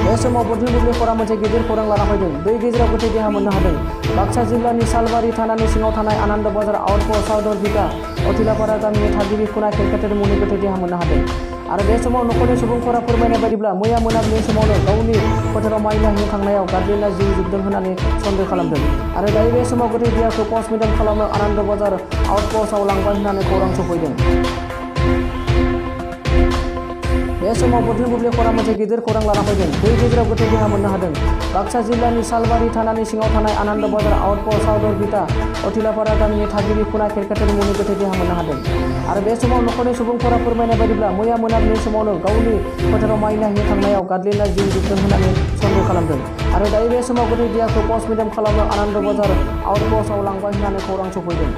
बे समाव बरथिं बुब्लिफोरा मोनसे गिदिर खौरां लाना फैदों। दै गेजेराव गोथै देहा मोननो हादों। बाक्सा जिल्लानि सालबारि थानानि सिङाव थानाय आनन्द बाजार आउटप'स्ट साउदरबिटा अथिलापारा गामिनि थागिबि खुना खेरखाथेर मुंनि गोथै देहा मोननो हादों। आरो बे समाव नखरनि सुबुंफोरा फोरमायनाय बायदिब्ला मैया मोनाबिलि समावनो गावनि फोथाराव माइ नायहैनो थांनायाव गादलिना जिउ जोबदों होननानै सन्देह खालामदों। आरो दायो बे समाव गोथै देहाखौ पस्टमर्टेम खालामनो आनन्द बाजार आउटप'स्टआव लांबाय होननानै खौरां सफैदों। बे समाव बरथिं बुब्लिफोरा मोनसे गिदिर खौरां लाना फैदों। दै गेजेराव गोथै देहा मोननो हादों। बाक्सा जिल्लानि सालबारि थानानि सिङाव थानाय आनन्द बाजार आउटप'स्ट साउदरबिटा अथिलापारा गामिनि थागिबि खुना खेरखाथेर मुंनि गोथै देहा मोननो हादों। आरो बे समाव नखरनि सुबुंफोरा फोरमायनाय बायदिब्ला मैया मोनाबिलि समावनो गावनि फोथाराव माइ नायहैनो थांनायाव गादलिना जिउ जोबदों होननानै सन्देह खालामदों। आरो दायो बे समाव गोथै देहाखौ पस्टमर्टेम खालामनो आनन्द बाजार आउटप'स्टआव लांबाय होननानै खौरां सफैदों।